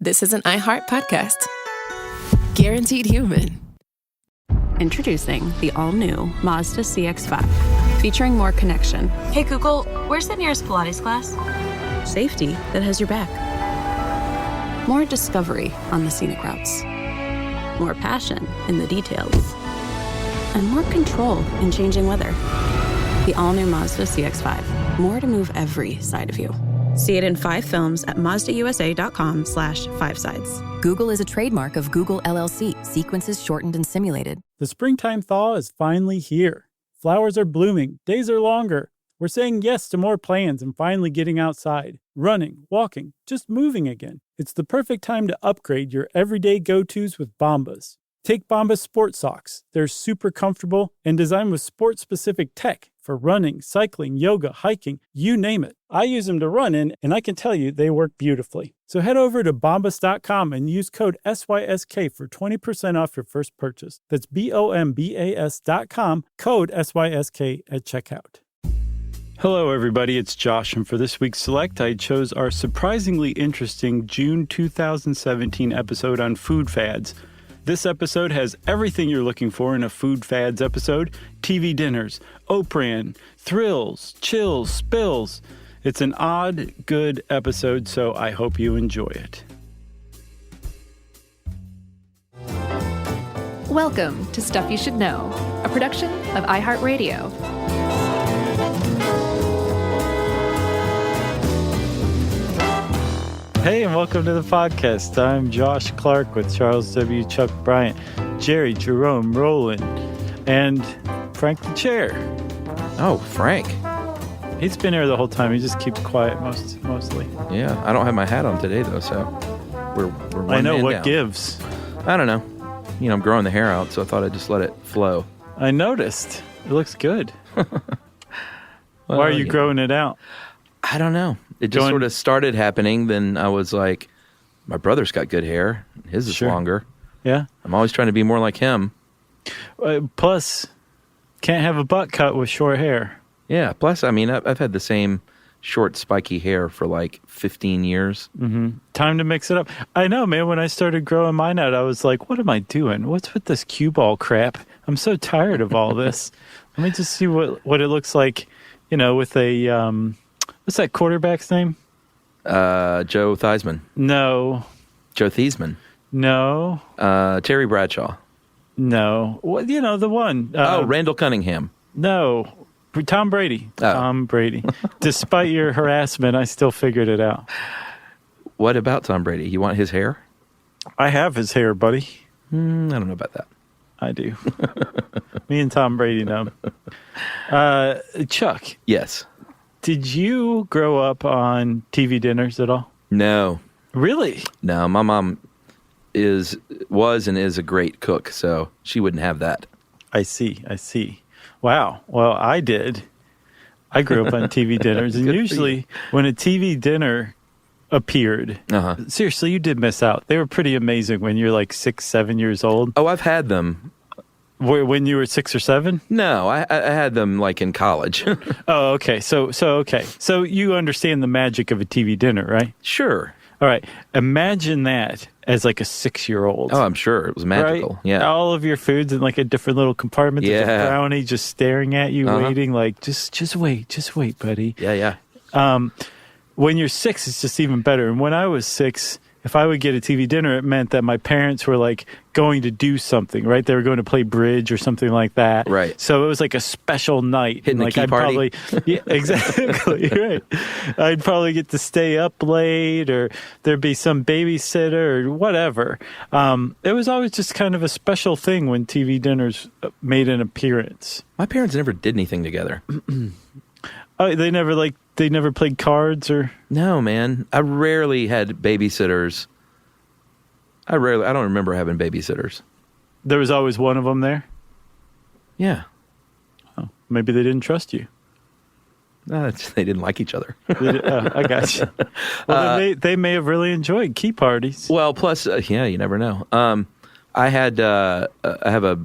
this is an iHeart podcast. Guaranteed human. Introducing the all-new Mazda CX-5, featuring more connection. Hey Google, where's the nearest Pilates class? Safety that has your back. More discovery on the scenic routes. More passion in the details. And more control in changing weather. The all-new Mazda CX-5. More to move every side of you. See it in 5 films at MazdaUSA.com/5sides. Google is a trademark of Google LLC. Sequences shortened and simulated. The springtime thaw is finally here. Flowers are blooming. Days are longer. We're saying yes to more plans and finally getting outside. Running, walking, just moving again. It's the perfect time to upgrade your everyday go-tos with Bombas. Take Bombas sports socks. They're super comfortable and designed with sport-specific tech for running, cycling, yoga, hiking, you name it. I use them to run in, and I can tell you they work beautifully. So head over to bombas.com and use code SYSK for 20% off your first purchase. That's BOMBAS.com, code SYSK at checkout. Hello, everybody. It's Josh, and for this week's Select, I chose our surprisingly interesting June 2017 episode on food fads. This episode has everything you're looking for in a food fads episode: TV dinners, Oprah, thrills, chills, spills. It's an odd, good episode, so I hope you enjoy it. Welcome to Stuff You Should Know, a production of iHeartRadio. Hey, and welcome to the podcast. I'm Josh Clark with Charles W. Chuck Bryant, Jerry, Jerome, Roland, and Frank the Chair. Oh, Frank. He's been here the whole time. He just keeps quiet mostly. Yeah, I don't have my hat on today, though, so we're one I know man what down. gives. I don't know. You know, I'm growing the hair out, so I thought I'd just let it flow. I noticed. It looks good. Well, Why are you growing it out? I don't know. It just sort of started happening. Then I was like, my brother's got good hair. His is longer. Yeah. I'm always trying to be more like him. Plus, can't have a butt cut with short hair. Yeah. Plus, I mean, I've had the same short, spiky hair for like 15 years. Mm-hmm. Time to mix it up. I know, man. When I started growing mine out, I was like, what am I doing? What's with this cue ball crap? I'm so tired of all this. Let me just see what it looks like, you know, with a... what's that quarterback's name? Joe Theismann. No. Joe Theismann. No. Terry Bradshaw. No. Well, you know, the one. Randall Cunningham. No. Tom Brady. Oh. Tom Brady. Despite your harassment, I still figured it out. What about Tom Brady? You want his hair? I have his hair, buddy. I don't know about that. I do. Me and Tom Brady know. Chuck. Yes. Did you grow up on TV dinners at all? No. Really? No, my mom was and is a great cook, so she wouldn't have that. I see. Wow. Well, I did. I grew up on TV dinners, and usually when a TV dinner appeared, seriously, you did miss out. They were pretty amazing when you're like 6, 7 years old. Oh, I've had them. When you were 6 or 7? No, I had them like in college. Oh, okay. So you understand the magic of a TV dinner, right? Sure. All right. Imagine that as like a 6-year-old. Oh, I'm sure. It was magical. Right? Yeah. All of your food's in like a different little compartment. There's a brownie just staring at you, waiting, like, just wait, buddy. Yeah. When you're 6, it's just even better. And when I was 6, if I would get a TV dinner, it meant that my parents were like going to do something, right? They were going to play bridge or something like that. Right. So it was like a special night. Hitting like a key party. Yeah, exactly. Right. I'd probably get to stay up late, or there'd be some babysitter or whatever. It was always just kind of a special thing when TV dinners made an appearance. My parents never did anything together. Oh, they never played cards or... No, man. I rarely had babysitters. I don't remember having babysitters. There was always one of them there? Yeah. Oh, maybe they didn't trust you. No, they didn't like each other. I got you. Well, then they may have really enjoyed key parties. Well, plus, you never know. I have a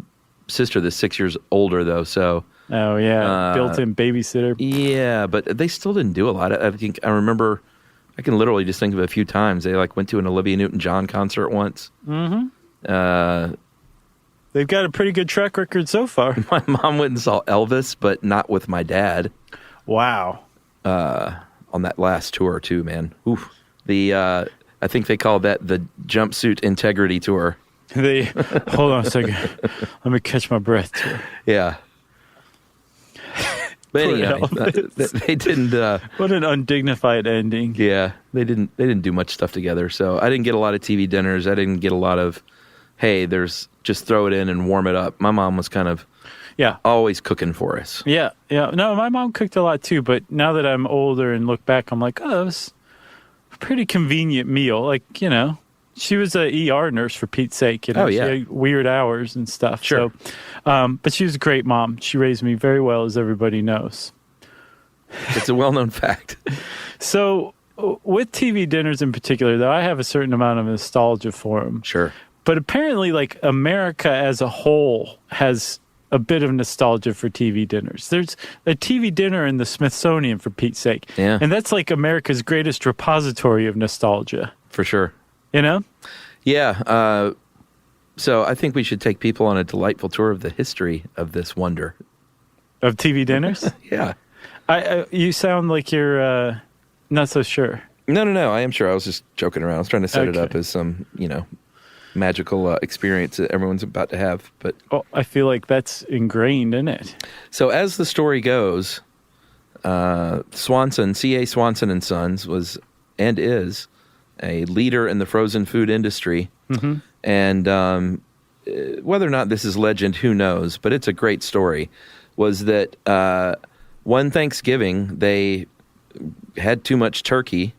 sister that's 6 years older, though, so... Oh, yeah. Built-in babysitter. Yeah, but they still didn't do a lot. I think I remember I can literally just think of a few times. They like went to an Olivia Newton-John concert once. Mm-hmm. They've got a pretty good track record so far. My mom went and saw Elvis, but not with my dad. Wow. On that last tour too, man. Oof. I think they called that the Jumpsuit Integrity Tour. Hold on a second. Let me catch my breath. Yeah. But anyway, they didn't. What an undignified ending. Yeah, they didn't do much stuff together. So I didn't get a lot of TV dinners. I didn't get a lot of, hey, just throw it in and warm it up. My mom was kind of always cooking for us. Yeah. No, my mom cooked a lot too, but now that I'm older and look back, I'm like, oh, that was a pretty convenient meal. Like, she was a ER nurse for Pete's sake. She had weird hours and stuff. Sure. So, but she was a great mom. She raised me very well, as everybody knows. It's a well-known fact. So with TV dinners in particular, though, I have a certain amount of nostalgia for them. Sure. But apparently, like, America as a whole has a bit of nostalgia for TV dinners. There's a TV dinner in the Smithsonian, for Pete's sake. Yeah. And that's like America's greatest repository of nostalgia. For sure. Yeah. So I think we should take people on a delightful tour of the history of this wonder. Of TV dinners? Yeah. You sound like you're not so sure. No. I am sure. I was just joking around. I was trying to set it up as some, magical experience that everyone's about to have. But I feel like that's ingrained in it. So as the story goes, Swanson, C.A. Swanson and Sons was and is a leader in the frozen food industry. Mm-hmm. And whether or not this is legend, who knows? But it's a great story. Was that one Thanksgiving, they had too much turkey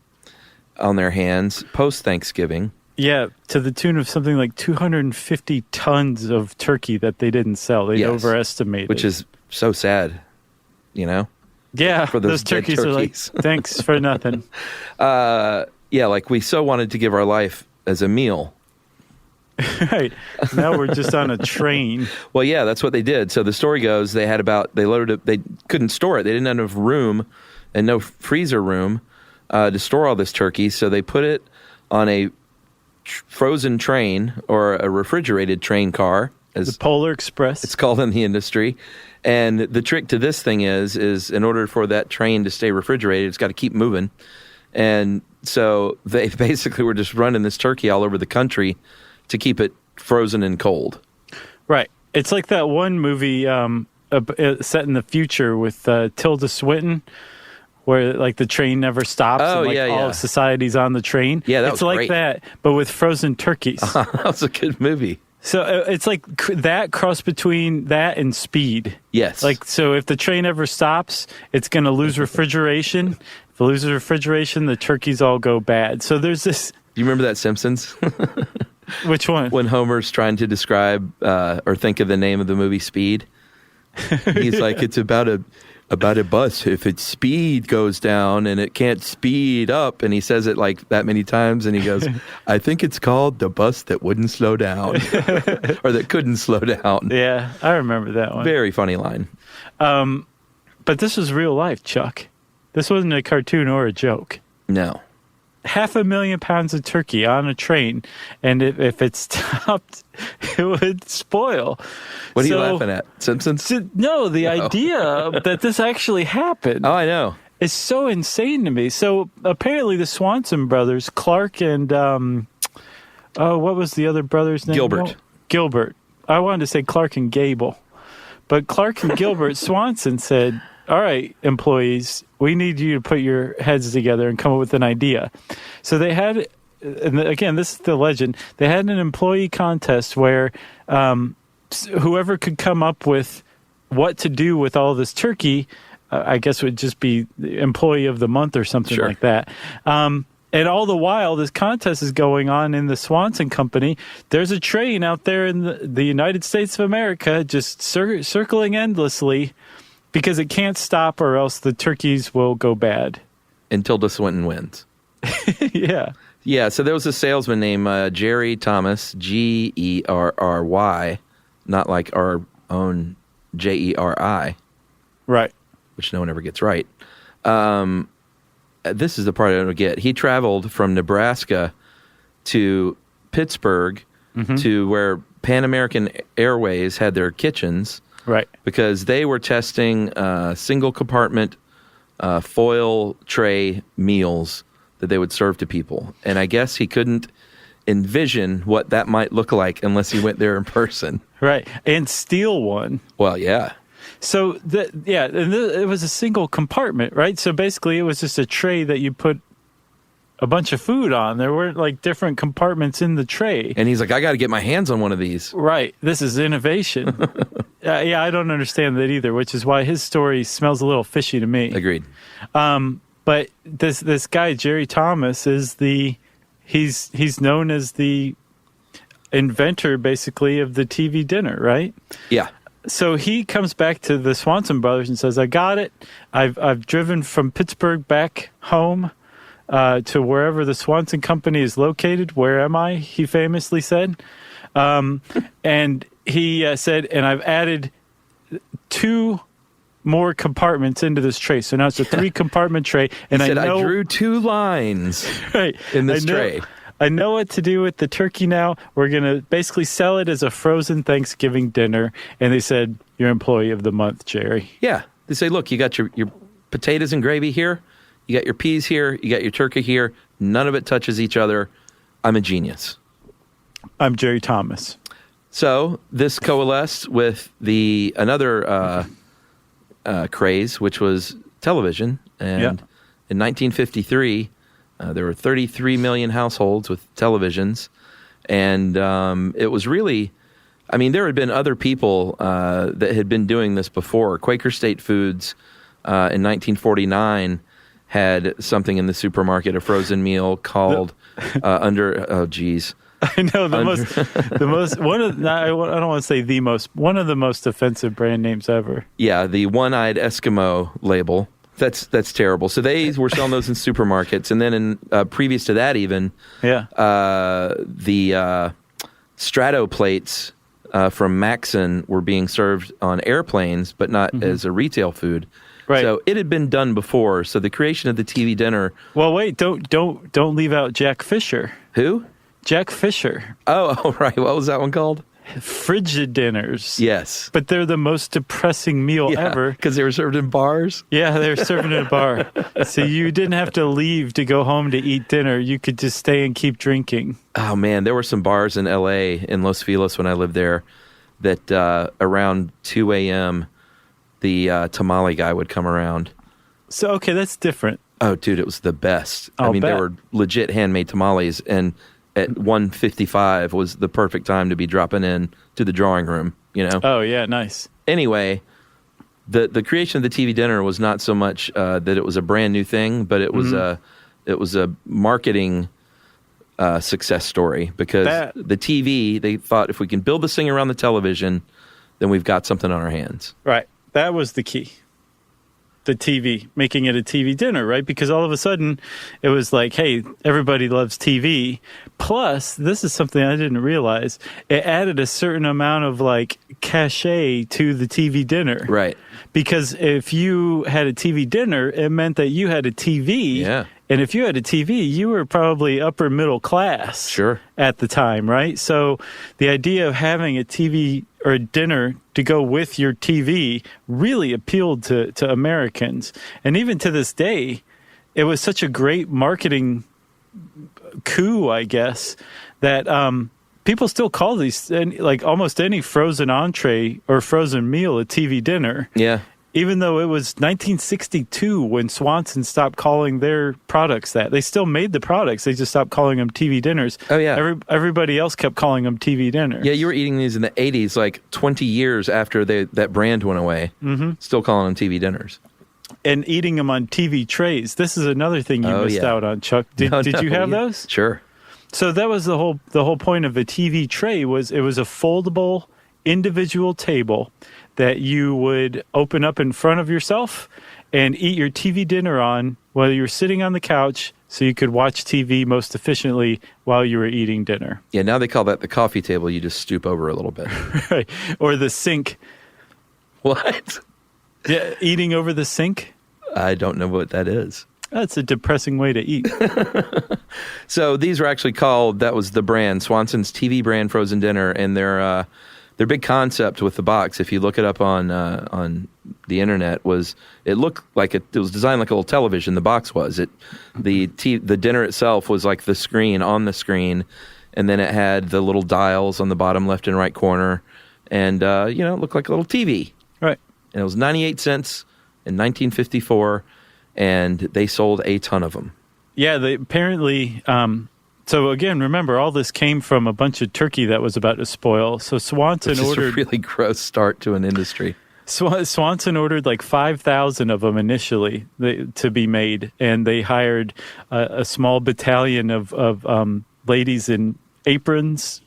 on their hands post-Thanksgiving. Yeah, to the tune of something like 250 tons of turkey that they didn't sell. They overestimated. Which is so sad, Yeah, for those turkeys are like, thanks for nothing. Like we so wanted to give our life as a meal. Right. Now we're just on a train. Well, yeah, that's what they did. So the story goes, they loaded it, they couldn't store it. They didn't have enough room and no freezer room to store all this turkey. So they put it on a frozen train or a refrigerated train car. The Polar Express. It's called in the industry. And the trick to this thing is in order for that train to stay refrigerated, it's got to keep moving. And so they basically were just running this turkey all over the country to keep it frozen and cold. Right. It's like that one movie set in the future with Tilda Swinton, where like the train never stops and all of society's on the train. Yeah, it's like great. That, but with frozen turkeys. That was a good movie. So it's like that cross between that and Speed. Yes. Like, so if the train ever stops, it's going to lose refrigeration. If it loses refrigeration, the turkeys all go bad. So there's this. Do you remember that Simpsons? Which one? When Homer's trying to describe or think of the name of the movie Speed. He's like, it's about a bus. If its speed goes down and it can't speed up, and he says it like that many times, and he goes, I think it's called the bus that wouldn't slow down or that couldn't slow down. Yeah, I remember that one. Very funny line. But this was real life, Chuck. This wasn't a cartoon or a joke. No. 500,000 pounds of turkey on a train, and if it stopped, it would spoil. What are you laughing at? Simpsons? No, the idea that this actually happened. Oh, I know. Is so insane to me. So apparently the Swanson brothers, Clark and, what was the other brother's name? Gilbert. Gilbert. I wanted to say Clark and Gable. But Clark and Gilbert Swanson said, all right, employees, we need you to put your heads together and come up with an idea. So they had, and again, this is the legend, they had an employee contest where whoever could come up with what to do with all this turkey, I guess would just be the employee of the month or something like that. And all the while, this contest is going on in the Swanson Company. There's a train out there in the United States of America just circling endlessly, because it can't stop or else the turkeys will go bad. Until Tilda Swinton wins. Yeah. Yeah, so there was a salesman named Jerry Thomas, Gerry, not like our own Jeri. Right. Which no one ever gets right. this is the part I don't get. He traveled from Nebraska to Pittsburgh to where Pan American Airways had their kitchens. Right. Because they were testing single compartment foil tray meals that they would serve to people. And I guess he couldn't envision what that might look like unless he went there in person. Right. And steal one. Well, yeah. So, it was a single compartment, right? So basically it was just a tray that you put a bunch of food on. There weren't like different compartments in the tray. And he's like, I got to get my hands on one of these. Right. This is innovation. I don't understand that either, which is why his story smells a little fishy to me. Agreed. But this guy, Jerry Thomas, is he's known as the inventor, basically, of the TV dinner, right? Yeah. So he comes back to the Swanson brothers and says, I got it. I've driven from Pittsburgh back home to wherever the Swanson Company is located. Where am I? He famously said. And he said, and I've added 2 more compartments into this tray. So now it's a 3-compartment tray. And he said, I drew 2 lines in this tray. I know what to do with the turkey now. We're going to basically sell it as a frozen Thanksgiving dinner. And they said, you're employee of the month, Jerry. Yeah. They say, look, you got your potatoes and gravy here. You got your peas here. You got your turkey here. None of it touches each other. I'm a genius. I'm Jerry Thomas. So this coalesced with another craze, which was television. And in 1953, there were 33 million households with televisions. And it was really, I mean, there had been other people that had been doing this before. Quaker State Foods in 1949 had something in the supermarket, a frozen meal called I know one of the most offensive brand names ever. Yeah, the one-eyed Eskimo label. That's terrible. So they were selling those in supermarkets, and then in previous to that, even the Strato plates from Maxon were being served on airplanes, but not as a retail food. Right. So it had been done before. So the creation of the TV dinner. Well, wait! Don't leave out Jack Fisher. Who? Jack Fisher. Oh, right. What was that one called? Frigid dinners. Yes. But they're the most depressing meal ever. Because they were served in bars? Yeah, they were served in a bar. So you didn't have to leave to go home to eat dinner. You could just stay and keep drinking. Oh, man. There were some bars in L.A., in Los Feliz when I lived there, that around 2 a.m., the tamale guy would come around. So, okay, that's different. Oh, dude, it was the best. I mean, they were legit handmade tamales, and at 1:55 was the perfect time to be dropping in to the drawing room, you know? Oh, yeah, nice. Anyway, the creation of the TV dinner was not so much that it was a brand new thing, but it was a marketing success story, because the TV, they thought if we can build this thing around the television, then we've got something on our hands. Right. That was the key. The TV, making it a TV dinner, right? Because all of a sudden it was like, hey, everybody loves TV. Plus, this is something I didn't realize. It added a certain amount of like cachet to the TV dinner. Right. Because if you had a TV dinner, it meant that you had a TV. Yeah. And if you had a TV, you were probably upper middle class. Sure. At the time, right? So the idea of having a TV or a dinner to go with your TV really appealed to Americans. And even to this day, it was such a great marketing coup, I guess, that people still call these, like almost any frozen entree or frozen meal, a TV dinner. Yeah. Even though it was 1962 when Swanson stopped calling their products that. They still made the products. They just stopped calling them TV dinners. Oh, yeah. Everybody else kept calling them TV dinners. Yeah, you were eating these in the 80s, like 20 years after that brand went away. Mm-hmm. Still calling them TV dinners. And eating them on TV trays. This is another thing you missed out on, Chuck. Did you have those? Sure. So that was the whole point of a TV tray. Was it was a foldable individual table that you would open up in front of yourself and eat your TV dinner on while you were sitting on the couch, so you could watch TV most efficiently while you were eating dinner. Yeah, now they call that the coffee table. You just stoop over a little bit. Right. Or the sink. What? Yeah, eating over the sink. I don't know what that is. That's a depressing way to eat. So these were actually called, that was the brand, Swanson's TV brand frozen dinner, and their big concept with the box, if you look it up on the internet, was it looked like it was designed like a little television. The box was the dinner itself was like the screen on the screen, and then it had the little dials on the bottom left and right corner, and it looked like a little TV. Right. And it was 98 cents in 1954, and they sold a ton of them. Yeah, they apparently. So again, remember, all this came from a bunch of turkey that was about to spoil. So Swanson ordered a really gross start to an industry. Swanson ordered like 5,000 of them initially to be made, and they hired a small battalion of ladies in aprons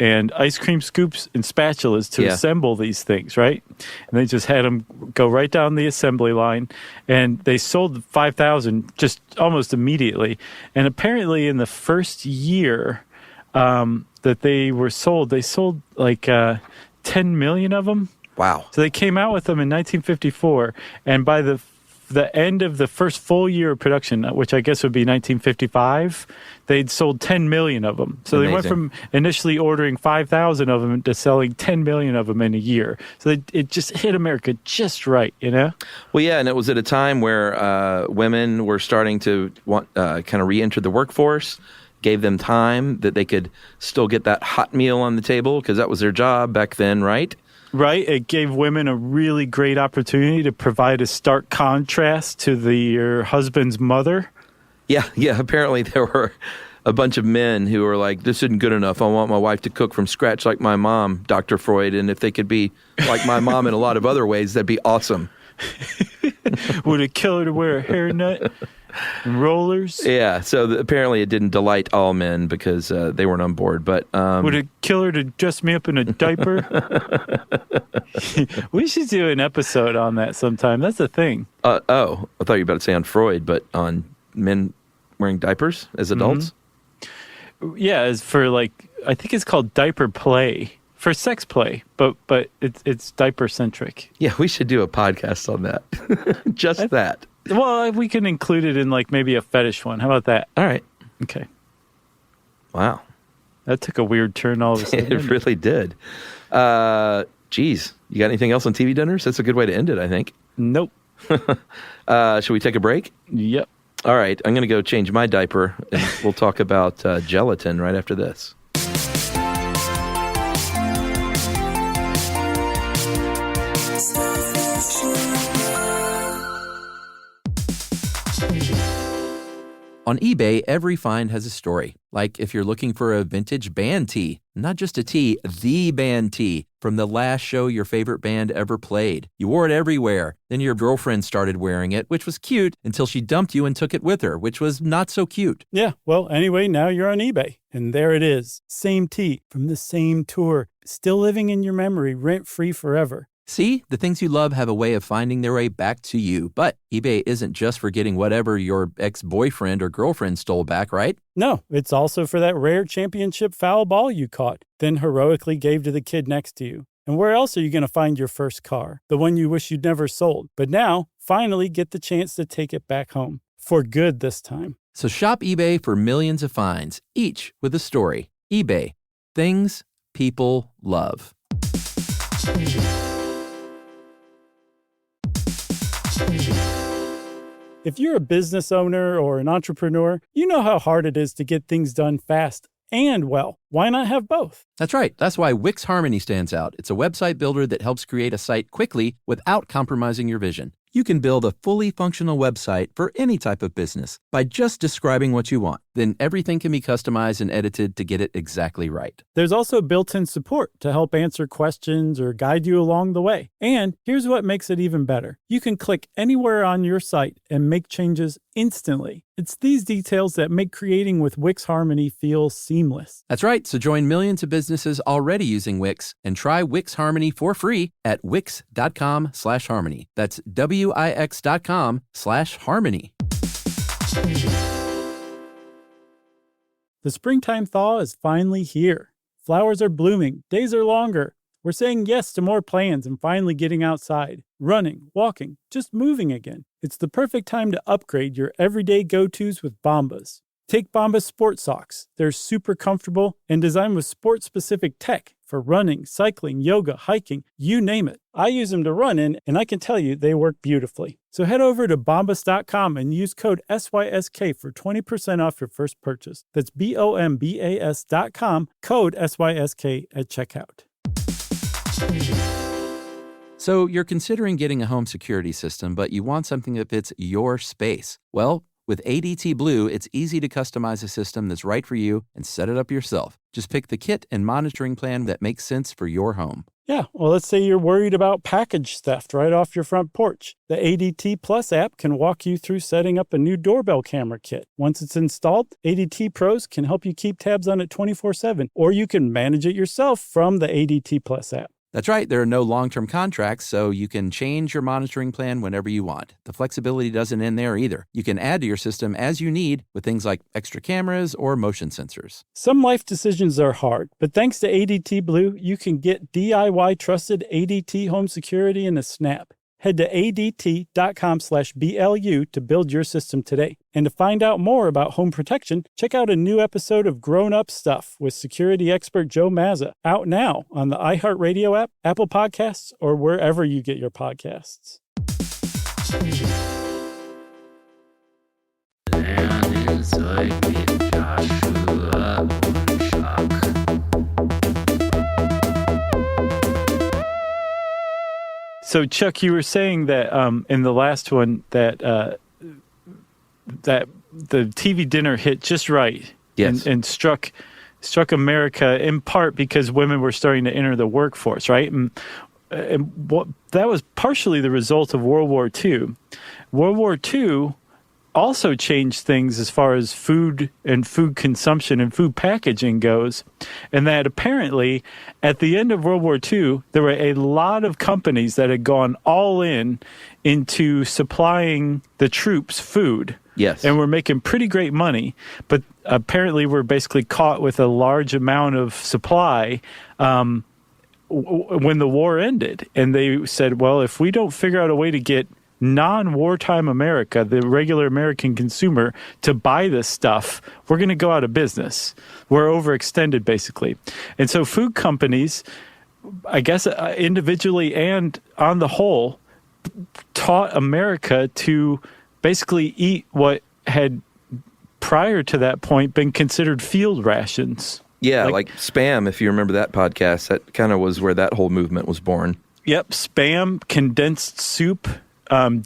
and ice cream scoops and spatulas to assemble these things, right? And they just had them go right down the assembly line, and they sold 5,000 just almost immediately. And apparently in the first year that they sold like 10 million of them. Wow. So they came out with them in 1954, and by the end of the first full year of production, which I guess would be 1955, they'd sold 10 million of them. So They went from initially ordering 5,000 of them to selling 10 million of them in a year. So it just hit America just right, you know? Well, yeah, and it was at a time where women were starting to want kind of re-enter the workforce, gave them time that they could still get that hot meal on the table, because that was their job back then, right? Right. It gave women a really great opportunity to provide a stark contrast to your husband's mother. Yeah. Apparently there were a bunch of men who were like, this isn't good enough. I want my wife to cook from scratch like my mom, Dr. Freud. And if they could be like my mom in a lot of other ways, that'd be awesome. Would it kill her to wear a hairnet and rollers? Yeah, so apparently it didn't delight all men because they weren't on board. But would it kill her to dress me up in a diaper? We should do an episode on that sometime. That's a thing. I thought you were about to say on Freud, but on men wearing diapers as adults? Mm-hmm. Yeah, as for I think it's called diaper play. For sex play, but it's diaper-centric. Yeah, we should do a podcast on that. Just that. Well, we can include it in maybe a fetish one. How about that? All right. Okay. Wow. That took a weird turn all of a sudden. It really did. Geez, you got anything else on TV dinners? That's a good way to end it, I think. Nope. Should we take a break? Yep. All right, I'm going to go change my diaper, and we'll talk about gelatin right after this. On eBay, every find has a story. Like if you're looking for a vintage band tee, not just a tee, the band tee from the last show your favorite band ever played. You wore it everywhere. Then your girlfriend started wearing it, which was cute until she dumped you and took it with her, which was not so cute. Yeah, well, anyway, now you're on eBay. And there it is. Same tee from the same tour. Still living in your memory, rent-free forever. See, the things you love have a way of finding their way back to you. But eBay isn't just for getting whatever your ex-boyfriend or girlfriend stole back, right? No, it's also for that rare championship foul ball you caught, then heroically gave to the kid next to you. And where else are you going to find your first car? The one you wish you'd never sold. But now, finally get the chance to take it back home. For good this time. So shop eBay for millions of finds, each with a story. eBay. Things people love. If you're a business owner or an entrepreneur, you know how hard it is to get things done fast and well. Why not have both? That's right. That's why Wix Harmony stands out. It's a website builder that helps create a site quickly without compromising your vision. You can build a fully functional website for any type of business by just describing what you want. Then everything can be customized and edited to get it exactly right. There's also built-in support to help answer questions or guide you along the way. And here's what makes it even better. You can click anywhere on your site and make changes instantly. It's these details that make creating with Wix Harmony feel seamless. That's right. So join millions of businesses already using Wix and try Wix Harmony for free at wix.com/harmony. That's wix.com/harmony. The springtime thaw is finally here. Flowers are blooming. Days are longer. We're We're saying yes to more plans and finally getting outside, running, walking, just moving again. It's the perfect time to upgrade your everyday go-tos with Bombas. Take Bombas sports socks. They're super comfortable and designed with sport-specific tech for running, cycling, yoga, hiking, you name it. I use them to run in, and I can tell you they work beautifully. So head over to bombas.com and use code SYSK for 20% off your first purchase. That's BOMBAS.com, code SYSK at checkout. So you're considering getting a home security system, but you want something that fits your space. Well, with ADT Blue, it's easy to customize a system that's right for you and set it up yourself. Just pick the kit and monitoring plan that makes sense for your home. Yeah, well, let's say you're worried about package theft right off your front porch. The ADT Plus app can walk you through setting up a new doorbell camera kit. Once it's installed, ADT Pros can help you keep tabs on it 24/7, or you can manage it yourself from the ADT Plus app. That's right, there are no long-term contracts, so you can change your monitoring plan whenever you want. The flexibility doesn't end there either. You can add to your system as you need with things like extra cameras or motion sensors. Some life decisions are hard, but thanks to ADT Blue, you can get DIY trusted ADT home security in a snap. Head to ADT.com/BLU to build your system today. And to find out more about home protection, check out a new episode of Grown Up Stuff with security expert Joe Mazza, out now on the iHeartRadio app, Apple Podcasts, or wherever you get your podcasts. So, Chuck, you were saying that in the last one that that the TV dinner hit just right, Yes. and struck America in part because women were starting to enter the workforce, right? And what that was partially the result of World War II. World War II also changed things as far as food and food consumption and food packaging goes, and that apparently at the end of World War II, there were a lot of companies that had gone all into supplying the troops food. Yes. And we're making pretty great money, but apparently we're basically caught with a large amount of supply when the war ended. And they said, well, if we don't figure out a way to get non-wartime America, the regular American consumer, to buy this stuff, we're going to go out of business. We're overextended, basically. And so food companies, I guess individually and on the whole, taught America to basically eat what had prior to that point been considered field rations. Yeah, like Spam, if you remember that podcast, that kind of was where that whole movement was born. Yep, Spam, condensed soup,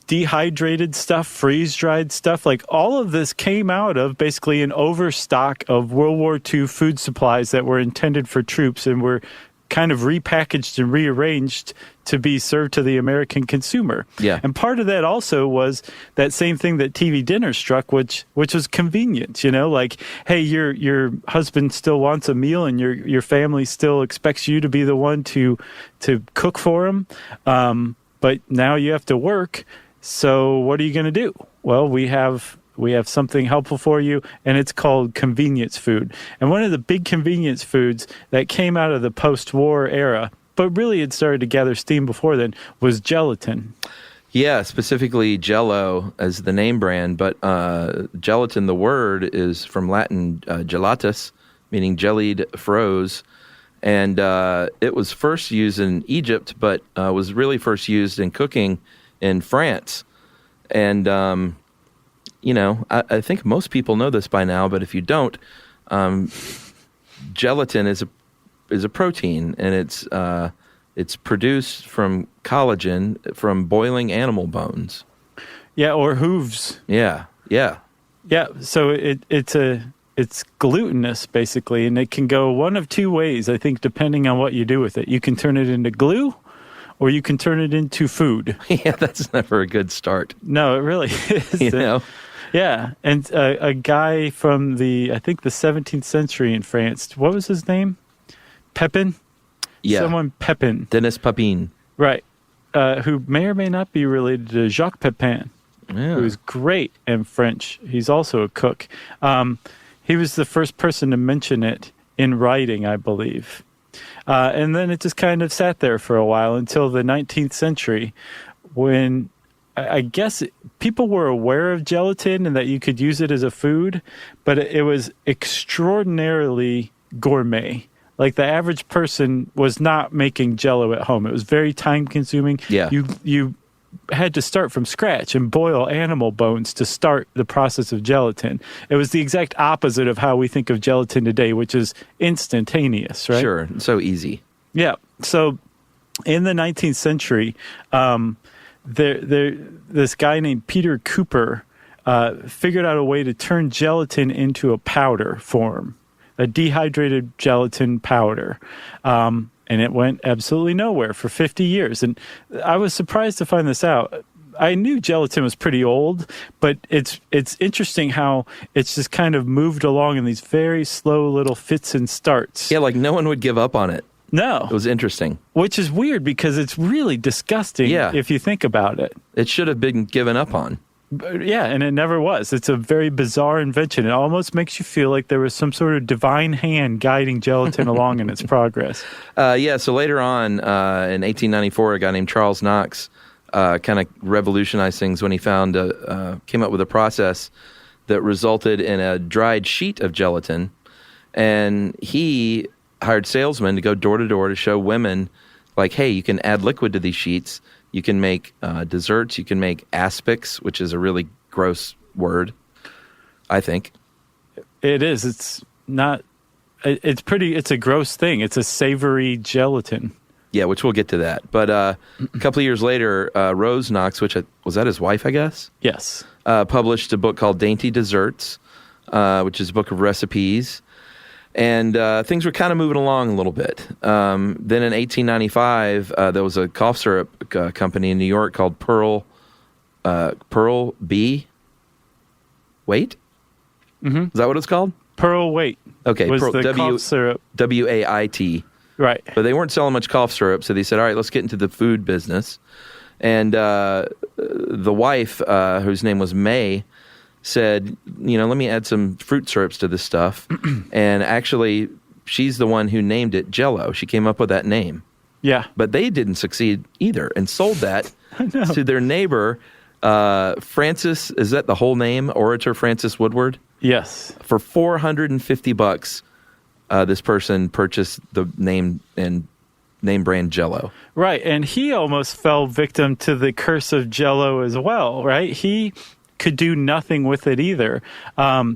dehydrated stuff, freeze-dried stuff, like all of this came out of basically an overstock of World War II food supplies that were intended for troops and were kind of repackaged and rearranged to be served to the American consumer. Yeah. And part of that also was that same thing that TV dinner struck, which was convenience, like, hey, your husband still wants a meal and your family still expects you to be the one to cook for him. But now you have to work, so what are you going to do? Well, we have something helpful for you, and it's called convenience food. And one of the big convenience foods that came out of the post-war era, but really had started to gather steam before then, was gelatin. Yeah, specifically Jell-O as the name brand, but gelatin, the word, is from Latin gelatus, meaning jellied, froze. And it was first used in Egypt, but was really first used in cooking in France. And, I think most people know this by now, but if you don't, gelatin is a protein, and it's produced from collagen from boiling animal bones. Yeah, or hooves. Yeah. So it's glutinous, basically, and it can go one of two ways, I think, depending on what you do with it. You can turn it into glue, or you can turn it into food. Yeah, that's never a good start. No, it really is. Yeah, and a guy from the 17th century in France, what was his name? Pepin? Yeah. Someone Pepin. Denis Papin. Right. Who may or may not be related to Jacques Pepin. Yeah. Who's great in French. He's also a cook. He was the first person to mention it in writing, I believe. And then it just kind of sat there for a while until the 19th century, when I guess people were aware of gelatin and that you could use it as a food, but it was extraordinarily gourmet. Like the average person was not making Jell-O at home. It was very time consuming. Yeah. You had to start from scratch and boil animal bones to start the process of gelatin. It was the exact opposite of how we think of gelatin today, which is instantaneous, right? Sure. So easy. Yeah. So in the 19th century, this guy named Peter Cooper figured out a way to turn gelatin into a powder form, a dehydrated gelatin powder. And it went absolutely nowhere for 50 years. And I was surprised to find this out. I knew gelatin was pretty old, but it's interesting how it's just kind of moved along in these very slow little fits and starts. Yeah, like no one would give up on it. No. It was interesting. Which is weird because it's really disgusting if you think about it. It should have been given up on. Yeah, and it never was. It's a very bizarre invention. It almost makes you feel like there was some sort of divine hand guiding gelatin along in its progress. So later on, in 1894, a guy named Charles Knox kind of revolutionized things when he came up with a process that resulted in a dried sheet of gelatin. And he hired salesmen to go door to door to show women, like, hey, you can add liquid to these sheets. You can make desserts. You can make aspics, which is a really gross word, I think. It is. It's not. It's a gross thing. It's a savory gelatin. Yeah, which we'll get to that. But a couple of years later, Rose Knox, was that his wife, I guess? Yes. Published a book called Dainty Desserts, which is a book of recipes. And things were kind of moving along a little bit. Then in 1895, there was a cough syrup company in New York called Pearl B. Wait? Mm-hmm. Is that what it's called? Pearl Wait. Okay. Was the cough syrup. WAIT. Right. But they weren't selling much cough syrup, so they said, all right, let's get into the food business. And the wife, whose name was May, said, let me add some fruit syrups to this stuff. And actually, she's the one who named it Jell-O. She came up with that name. Yeah. But they didn't succeed either and sold that to their neighbor, Francis, is that the whole name? Orator Francis Woodward? Yes. For $450, this person purchased the name brand Jell-O. Right. And he almost fell victim to the curse of Jell-O as well, right? He could do nothing with it either.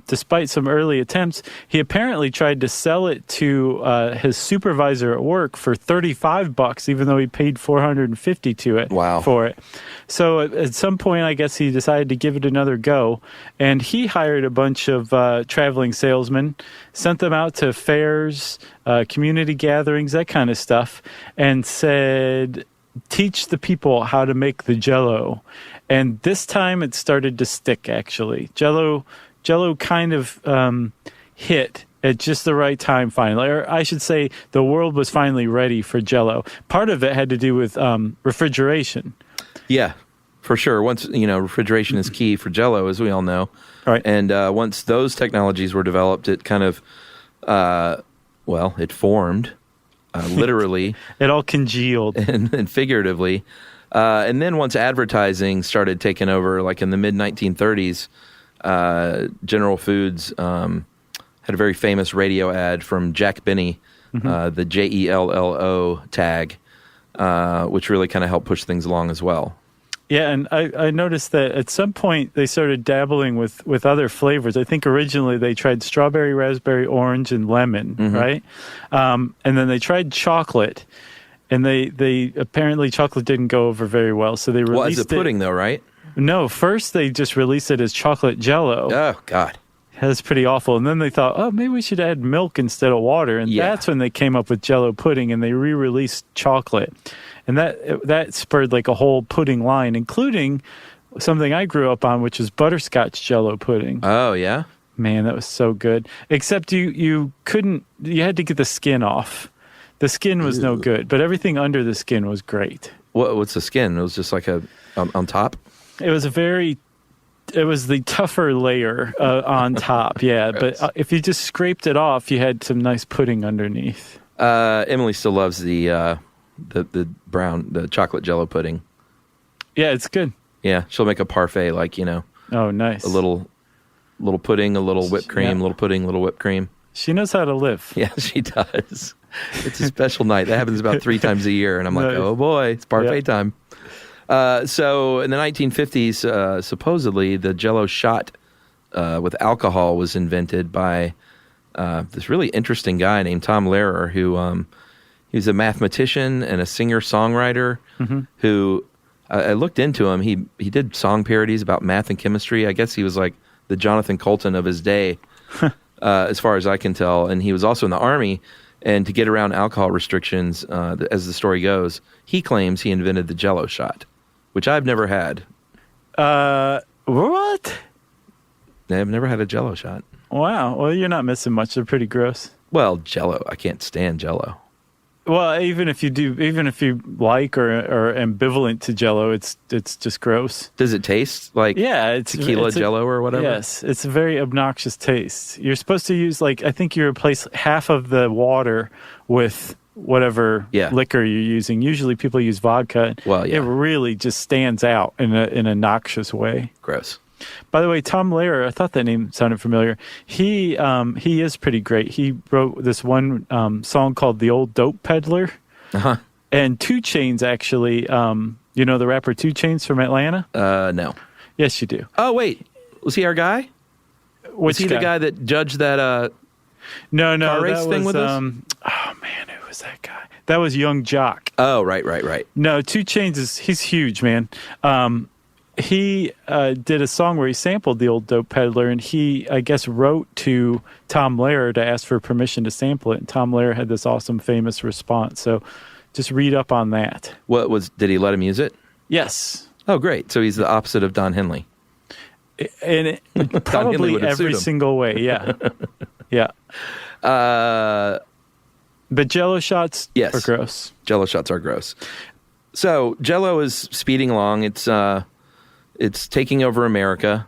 Despite some early attempts, he apparently tried to sell it to his supervisor at work for $35, even though he paid $450 for it. So at some point, I guess he decided to give it another go, and he hired a bunch of traveling salesmen, sent them out to fairs, community gatherings, that kind of stuff, and said, teach the people how to make the Jell-O. And this time it started to stick, actually. Jell-O kind of hit at just the right time finally. Or I should say the world was finally ready for Jell-O. Part of it had to do with refrigeration. Yeah, for sure. Once, refrigeration is key for Jell-O, as we all know. Right. And once those technologies were developed, it kind of, it formed, literally. It all congealed. And figuratively. And then once advertising started taking over, like in the mid-1930s, General Foods had a very famous radio ad from Jack Benny, the JELLO tag, which really kind of helped push things along as well. Yeah, and I noticed that at some point they started dabbling with other flavors. I think originally they tried strawberry, raspberry, orange, and lemon, right? And then they tried chocolate. And they apparently chocolate didn't go over very well, so they released it. As a pudding, though, right? No, first they just released it as chocolate Jell-O. Oh, God. That's pretty awful. And then they thought, maybe we should add milk instead of water. And that's when they came up with Jell-O pudding, and they re-released chocolate. And that spurred like a whole pudding line, including something I grew up on, which is butterscotch Jell-O pudding. Oh, yeah? Man, that was so good. Except you had to get the skin off. The skin was no good, but everything under the skin was great. What's the skin? It was just like on top? It was the tougher layer on top, yeah. But if you just scraped it off, you had some nice pudding underneath. Emily still loves the chocolate Jello pudding. Yeah, it's good. Yeah, she'll make a parfait, Oh, nice. a little pudding, a little whipped cream, Yeah. little pudding, little whipped cream. She knows how to live. Yeah, she does. It's a special night. That happens about 3 times a year, and I'm like, Nice. oh boy, it's parfait Yeah. time. So in the 1950s, supposedly the Jello shot with alcohol was invented by this really interesting guy named Tom Lehrer, who he was a mathematician and a singer-songwriter who I looked into him. He did song parodies about math and chemistry. I guess he was like the Jonathan Colton of his day, as far as I can tell. And he was also in the Army. And to get around alcohol restrictions, as the story goes, he claims he invented the Jello shot, which I've never had. What? I've never had a Jello shot. Wow. Well, you're not missing much. They're pretty gross. Well, Jello. I can't stand Jello. Well, even if you like or are ambivalent to Jello, it's just gross. Does it taste like It's tequila Jello or whatever? Yes, it's a very obnoxious taste. You're supposed to use I think you replace half of the water with whatever liquor you're using. Usually people use vodka. Well, yeah. It really just stands out in a noxious way. Gross. By the way, Tom Lehrer, I thought that name sounded familiar. He is pretty great. He wrote this one song called "The Old Dope Peddler," and 2 Chainz actually. You know the rapper 2 Chainz from Atlanta? No. Yes, you do. Oh wait, was he our guy? Was Which he the guy that judged that? No, car race that thing was, with us? oh man, who was that guy? That was Young Jock. Oh, right. No, 2 Chainz he's huge, man. He did a song where he sampled the old Dope Peddler, and he, I guess, wrote to Tom Lehrer to ask for permission to sample it. And Tom Lehrer had this awesome, famous response. So just read up on that. Did he let him use it? Yes. Oh, great. So he's the opposite of Don Henley. And Henley probably would have every sued him. single way. Yeah. Yeah. But Jello shots are gross. Jello shots are gross. So Jello is speeding along. It's taking over America.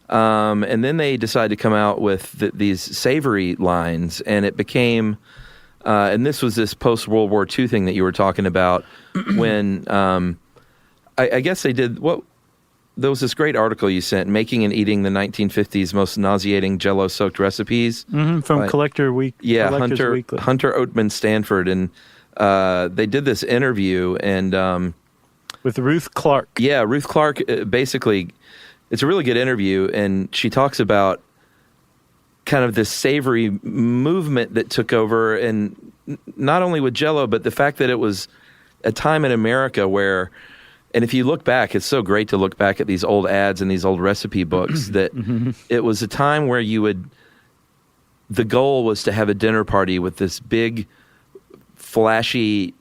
And then they decide to come out with these savory lines, and it became, and this was this post-World War II thing that you were talking about when, I guess they did, there was this great article you sent, Making and Eating the 1950s Most Nauseating Jello-Soaked Recipes. From Collector Week. Yeah, Collector's Weekly. Hunter Oatman Stanford, and they did this interview, and with Ruth Clark. Yeah, Ruth Clark, basically, it's a really good interview, and she talks about kind of this savory movement that took over, and not only with Jello, but the fact that it was a time in America where, and if you look back, it's so great to look back at these old ads and these old recipe books, that it was a time where the goal was to have a dinner party with this big, flashy,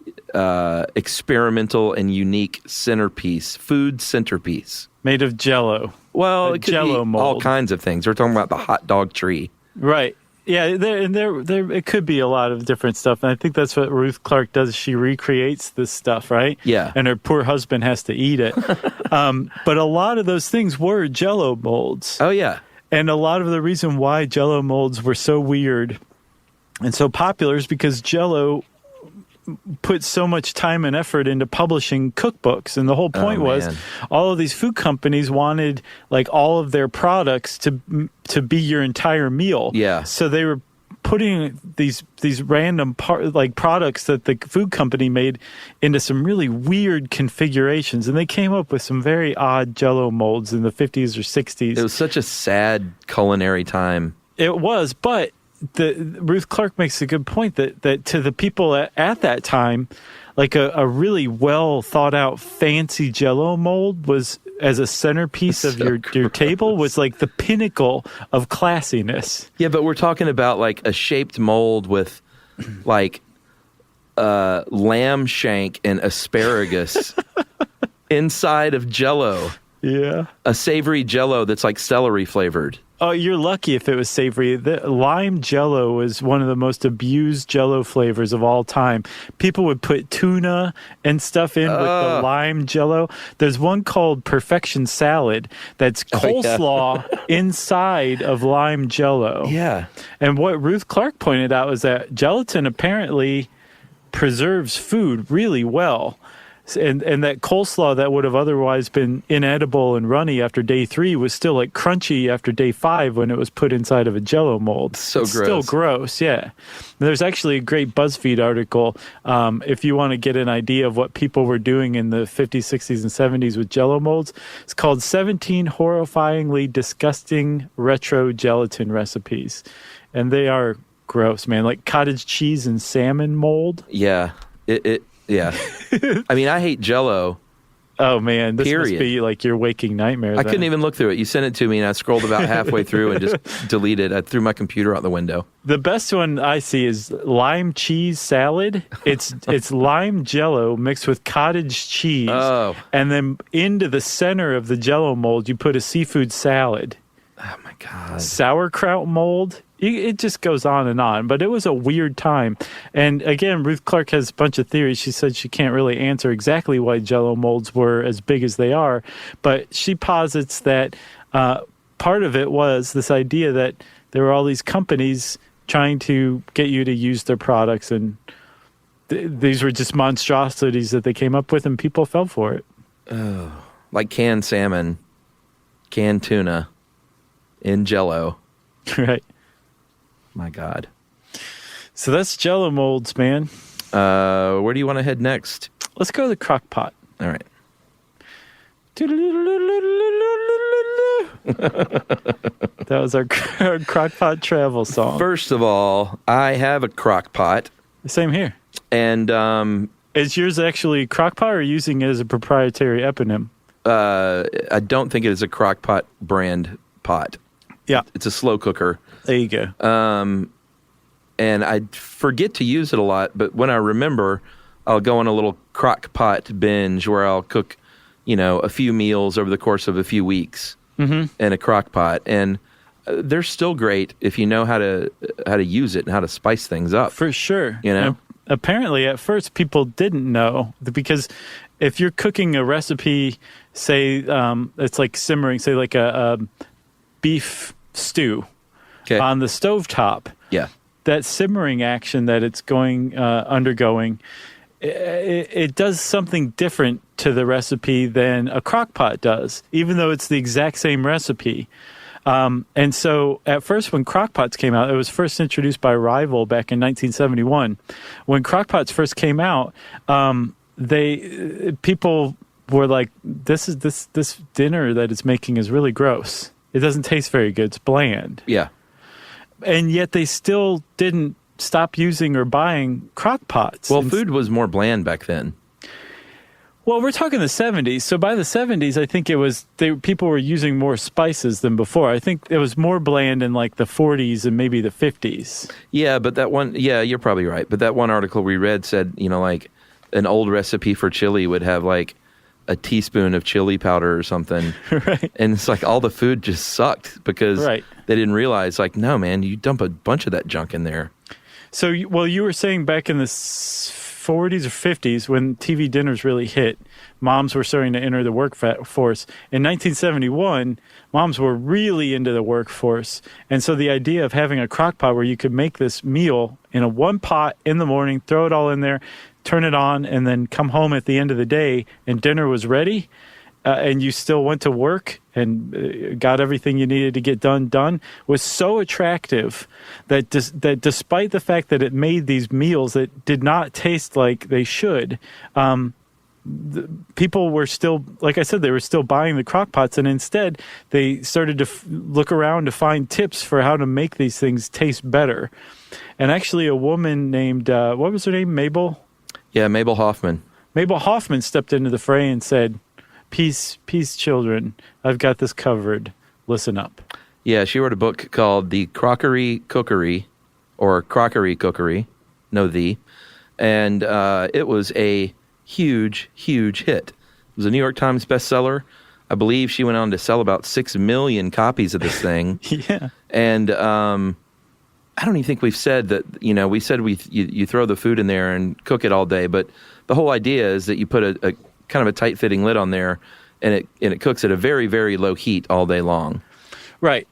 experimental and unique food centerpiece. Made of Jello. Well, it could Jello be mold. all kinds of things. We're talking about the hot dog tree. Right. Yeah, there it could be a lot of different stuff. And I think that's what Ruth Clark does. She recreates this stuff, right? Yeah. And her poor husband has to eat it. But a lot of those things were Jello molds. Oh, yeah. And a lot of the reason why Jello molds were so weird and so popular is because Jello put so much time and effort into publishing cookbooks, and the whole point was all of these food companies wanted like all of their products to be your entire meal. Yeah. So they were putting these random products that the food company made into some really weird configurations, and they came up with some very odd Jello molds in the 50s or 60s. It was such a sad culinary time. It was, but Ruth Clark makes a good point that to the people at that time, like a really well thought out fancy Jello mold was as a centerpiece of your table was like the pinnacle of classiness. Yeah, but we're talking about like a shaped mold with like lamb shank and asparagus inside of Jello. Yeah. A savory Jell-O that's like celery flavored. Oh, you're lucky if it was savory. The lime Jell-O was one of the most abused Jell-O flavors of all time. People would put tuna and stuff in with the lime Jell-O. There's one called Perfection Salad that's coleslaw inside of lime Jell-O. Yeah. And what Ruth Clark pointed out was that gelatin apparently preserves food really well. And that coleslaw that would have otherwise been inedible and runny after day 3 was still like crunchy after day 5 when it was put inside of a Jell-O mold. It's gross. Still gross, yeah. There's actually a great BuzzFeed article if you want to get an idea of what people were doing in the 50s, 60s, and 70s with Jell-O molds. It's called 17 Horrifyingly Disgusting Retro Gelatin Recipes. And they are gross, man. Like cottage cheese and salmon mold. Yeah. Yeah. I mean, I hate Jell-O. Oh, man. This Period. must be like your waking nightmare. I couldn't even look through it. You sent it to me, and I scrolled about halfway through and just deleted. I threw my computer out the window. The best one I see is lime cheese salad. It's lime Jell-O mixed with cottage cheese. Oh. And then into the center of the Jell-O mold, you put a seafood salad. Oh, my God. Sauerkraut mold. It just goes on and on, but it was a weird time. And again, Ruth Clark has a bunch of theories. She said she can't really answer exactly why Jell-O molds were as big as they are, but she posits that part of it was this idea that there were all these companies trying to get you to use their products, and these were just monstrosities that they came up with, and people fell for it. Oh, like canned salmon, canned tuna in Jell-O. Right. My God. So that's Jell-O molds, man. Where do you want to head next? Let's go to the crock pot. All right. That was our crock pot travel song. First of all, I have a crock pot. Same here. And is yours actually crock pot or using it as a proprietary eponym? I don't think it is a crock pot brand pot. Yeah. It's a slow cooker. There you go. And I forget to use it a lot, but when I remember, I'll go on a little crock pot binge where I'll cook, a few meals over the course of a few weeks in a crock pot. And they're still great if you know how to use it and how to spice things up. For sure. And apparently, at first, people didn't know because if you're cooking a recipe, say it's like simmering, say like a beef stew on the stovetop. Yeah. That simmering action that it's undergoing, it does something different to the recipe than a crock pot does, even though it's the exact same recipe. And so at first when crock pots came out, it was first introduced by Rival back in 1971. When crock pots first came out, people were like, this dinner that it's making is really gross. It doesn't taste very good. It's bland. Yeah. And yet they still didn't stop using or buying crock pots. Well, food was more bland back then. Well, we're talking the 70s. So by the 70s, I think people were using more spices than before. I think it was more bland in like the 40s and maybe the 50s. Yeah, but you're probably right. But that one article we read said, like an old recipe for chili would have like a teaspoon of chili powder or something. Right. And it's like all the food just sucked because they didn't realize, like, no, man, you dump a bunch of that junk in there. So, you were saying back in the 40s or 50s when TV dinners really hit, moms were starting to enter the workforce. In 1971, moms were really into the workforce. And so the idea of having a crock pot where you could make this meal in a one pot in the morning, throw it all in there, turn it on, and then come home at the end of the day and dinner was ready, and you still went to work and got everything you needed to get done, was so attractive that despite the fact that it made these meals that did not taste like they should, people were still, like I said, they were still buying the crock pots, and instead they started to look around to find tips for how to make these things taste better. And actually a woman named, what was her name, Mabel? Yeah, Mabel Hoffman. Mabel Hoffman stepped into the fray and said, peace, children. I've got this covered. Listen up. Yeah, she wrote a book called The Crockery Cookery, or Crockery Cookery. And it was a huge, huge hit. It was a New York Times bestseller. I believe she went on to sell about 6 million copies of this thing. Yeah. And I don't even think we've said that, we said you throw the food in there and cook it all day, but the whole idea is that you put a kind of a tight-fitting lid on there, and it cooks at a very, very low heat all day long. Right.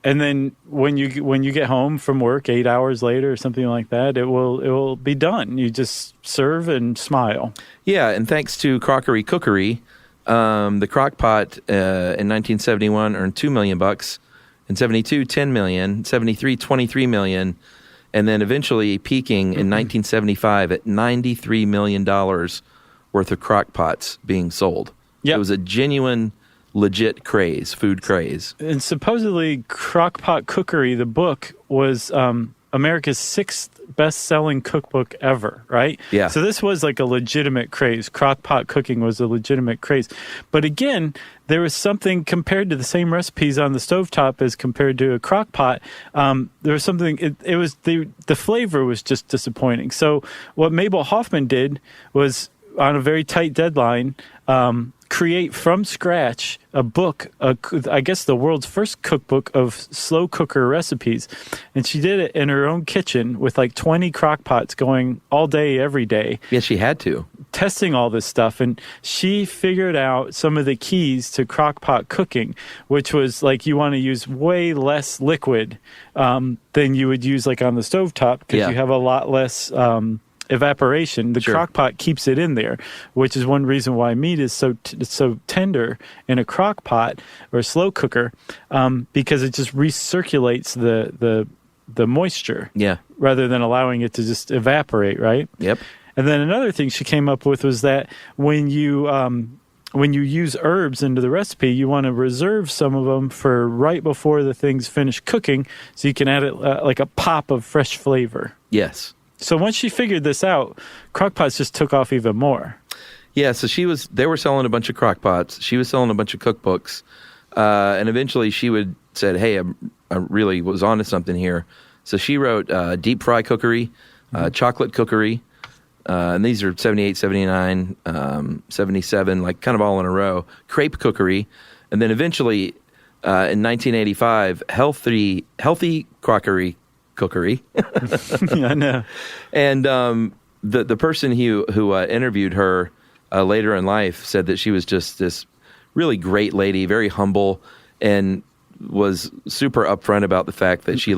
And then when you get home from work 8 hours later or something like that, it will be done. You just serve and smile. Yeah, and thanks to Crockery Cookery, the crock pot in 1971 earned $2 million, in 72 $10 million, 73 $23 million, and then eventually peaking in 1975 at $93 million worth of crock pots being sold. Yep. It was a genuine, legit craze, food craze. And supposedly Crockpot Cookery, the book, was America's 6th best-selling cookbook ever, right? Yeah. So this was like a legitimate craze. Crockpot cooking was a legitimate craze. But again, there was something compared to the same recipes on the stovetop as compared to a crock pot. There was something, it was the flavor was just disappointing. So what Mabel Hoffman did was, on a very tight deadline, create from scratch a book, I guess the world's first cookbook of slow cooker recipes. And she did it in her own kitchen with like 20 crock pots going all day, every day. Yeah, she had to. Testing all this stuff. And she figured out some of the keys to crock pot cooking, which was like you want to use way less liquid than you would use like on the stovetop, because you have a lot less evaporation. The crock pot keeps it in there, which is one reason why meat is so tender in a crock pot or a slow cooker, because it just recirculates the moisture, rather than allowing it to just evaporate, right? Yep. And then another thing she came up with was that when you use herbs into the recipe, you want to reserve some of them for right before the thing's finished cooking, so you can add it like a pop of fresh flavor. Yes. So once she figured this out, crockpots just took off even more. Yeah, so they were selling a bunch of crockpots. She was selling a bunch of cookbooks. And eventually she said, hey, I really was onto something here. So she wrote Deep Fry Cookery, Chocolate Cookery, and these are 78, 79, 77, like kind of all in a row. Crepe Cookery. And then eventually, in 1985, Healthy Crockery Cookery. Yeah, I know. And the person who interviewed her later in life said that she was just this really great lady, very humble, and was super upfront about the fact that she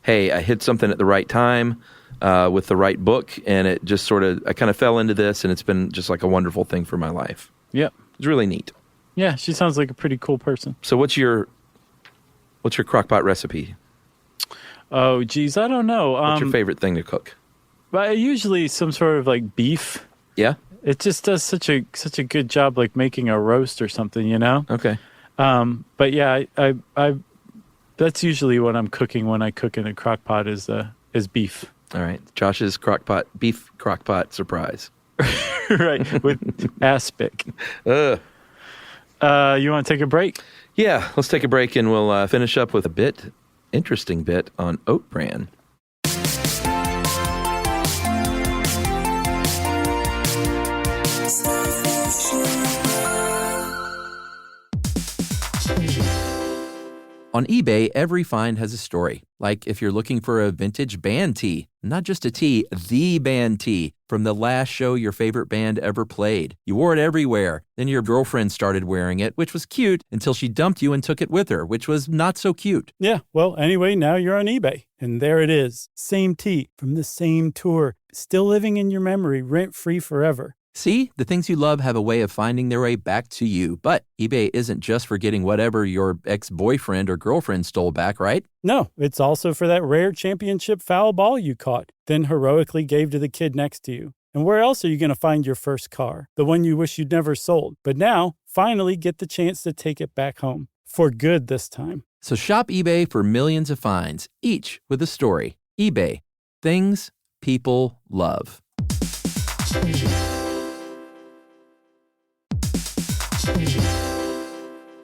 hey, I hit something at the right time with the right book, and it just I kind of fell into this, and it's been just like a wonderful thing for my life. Yep. It's really neat. Yeah, she sounds like a pretty cool person. So what's your crockpot recipe? Oh, geez, I don't know. What's your favorite thing to cook? But usually some sort of like beef. Yeah? It just does such a good job, like making a roast or something, you know? Okay. But yeah, I that's usually what I'm cooking when I cook in a crock pot is beef. All right. Josh's beef crockpot surprise. Right, with aspic. You want to take a break? Yeah, let's take a break, and we'll finish up with a interesting bit on oat bran. On eBay, every find has a story. Like if you're looking for a vintage band tee, not just a tee, the band tee from the last show your favorite band ever played. You wore it everywhere. Then your girlfriend started wearing it, which was cute, until she dumped you and took it with her, which was not so cute. Yeah, well, anyway, now you're on eBay. And there it is. Same tee from the same tour. Still living in your memory, rent-free forever. See, the things you love have a way of finding their way back to you. But eBay isn't just for getting whatever your ex-boyfriend or girlfriend stole back, right? No, it's also for that rare championship foul ball you caught, then heroically gave to the kid next to you. And where else are you going to find your first car? The one you wish you'd never sold. But now, finally get the chance to take it back home. For good this time. So shop eBay for millions of finds, each with a story. eBay. Things people love.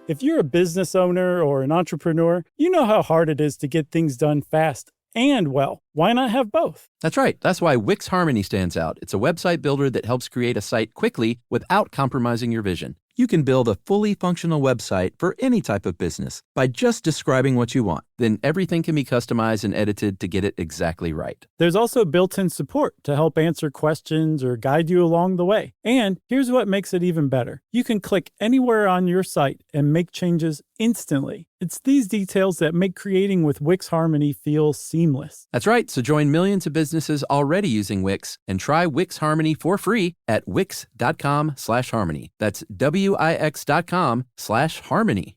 If you're a business owner or an entrepreneur, you know how hard it is to get things done fast and well. Why not have both? That's right. That's why Wix Harmony stands out. It's a website builder that helps create a site quickly without compromising your vision. You can build a fully functional website for any type of business by just describing what you want. Then everything can be customized and edited to get it exactly right. There's also built-in support to help answer questions or guide you along the way. And here's what makes it even better. You can click anywhere on your site and make changes instantly. It's these details that make creating with Wix Harmony feel seamless. That's right. So join millions of businesses already using Wix and try Wix Harmony for free at wix.com/harmony. That's wix.com/harmony.